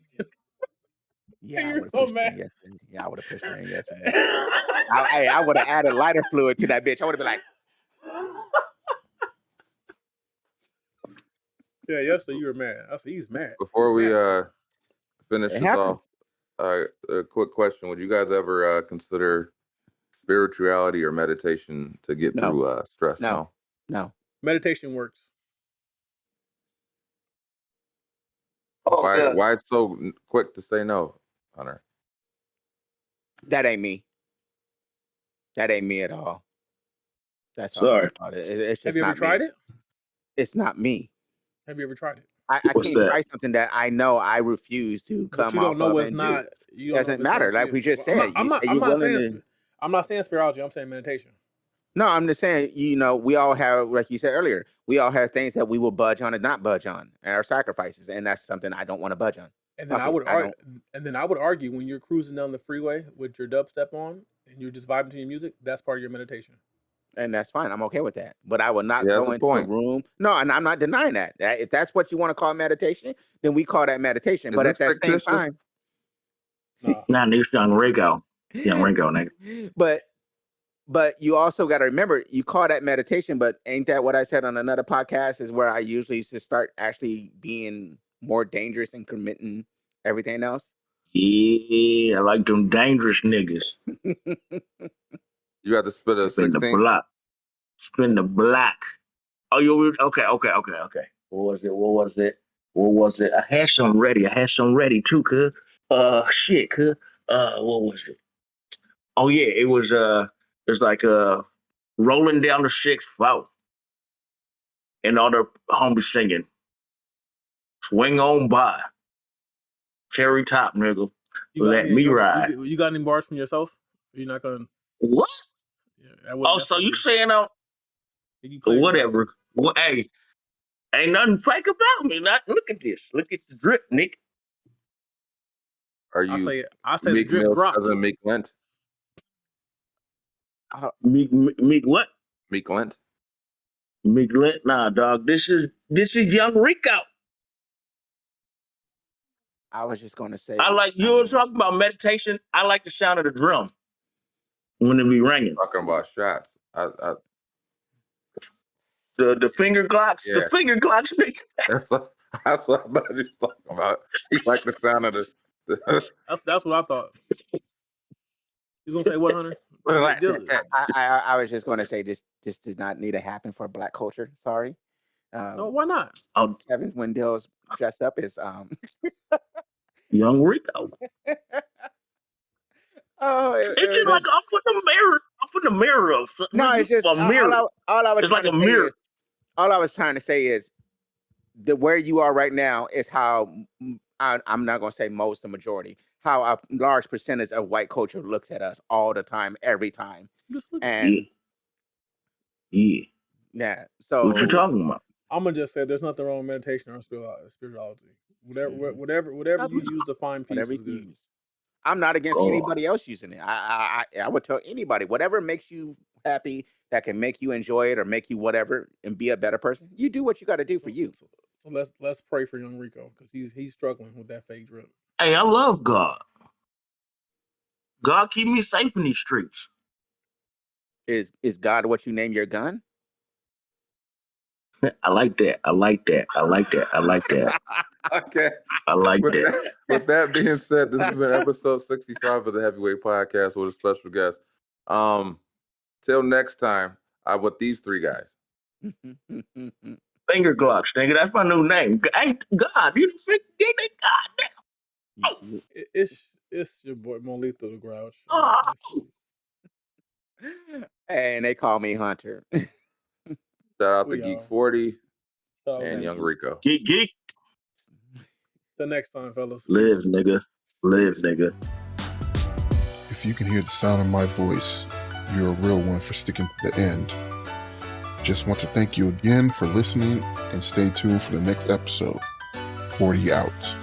Yeah, you're so mad. I would have pushed her in yesterday. I would have added lighter fluid to that bitch. I would have been like, yeah, yesterday you were mad. I said he's mad. Before we finish this off, a quick question: would you guys ever consider spirituality or meditation to get through stress? No. Meditation works. Why so quick to say no, Hunter? That ain't me. That ain't me at all. That's sorry. It's just Have you ever tried it? It's not me. Have you ever tried it? I can't try something that I know I refuse to come off of. You don't know what's not. It doesn't matter. Like we just said. I'm not saying spirituality. I'm saying meditation. No, I'm just saying, we all have, like you said earlier, we all have things that we will budge on and not budge on, and our sacrifices, and that's something I don't want to budge on. And then I would argue when you're cruising down the freeway with your dubstep on and you're just vibing to your music, that's part of your meditation. And that's fine. I'm okay with that. But I will not go into a room. No, and I'm not denying that. If that's what you want to call meditation, then we call that meditation. But at that same time, not this young Rico, nigga. But you also got to remember, you call that meditation, but ain't that what I said on another podcast is where I usually just start actually being more dangerous and committing everything else? Yeah, I like them dangerous niggas. You got to spit a 16. Spin the block. Oh, you okay. What was it? I had some ready too, cuz. Shit, cuz. What was it? Oh yeah, it was it's like rolling down the 6th floor. And all the homies singing. Swing on by. Cherry top, nigga. Let me ride. You got any bars from yourself? You're not gonna what? Yeah, so you saying whatever. Well, hey, ain't nothing fake about me. Look at this. Look at the drip, Nick. Are you? I say the drip drops. Cousin Meek Lent. Meek what? Meek Lent. Meek Lent. Nah, dog. This is young Rico. I was just gonna say. You were talking about meditation. I like the sound of the drum when it be ringing. Talking about shots. The finger glocks. Yeah. The finger glocks. That's what I thought you were talking about. You like the sound of the. That's what I thought. You gonna say what, Hunter? I was just gonna say this did not need to happen for Black culture. Sorry. No, why not? Kevin Wendell's dressed up as young Rico. Oh, It's just like I'm putting a mirror up. no, it's just a mirror. all I was It's trying like to a say mirror. is all I was trying to say is the where you are right now is how I'm not going to say most, the majority, how a large percentage of white culture looks at us all the time, every time. And Yeah. So What you talking about? I'm gonna just say there's nothing wrong with meditation or spirituality. Whatever you use to find peace whatever is you good. use. I'm not against God. anybody else using it. I would tell anybody, whatever makes you happy, that can make you enjoy it or make you whatever and be a better person. You do what you got to do for you. So let's pray for young Rico because he's struggling with that fake drip. Hey, I love God. God keep me safe in these streets. Is God what you name your gun? I like that. I like that. I like that. I like that. Okay. I like that. With that being said, this has been episode 65 of the Heavyweight Podcast with a special guest. Till next time, I'm with these three guys. Finger Glocks, nigga. That's my new name. Hey, God, you think God now? It's your boy Molito the Grouch. Oh. And they call me Hunter. Shout out to Geek 40 and Young Rico. Geek. Till next time, fellas. Live, nigga. Live, nigga. If you can hear the sound of my voice, you're a real one for sticking to the end. Just want to thank you again for listening and stay tuned for the next episode. 40 out.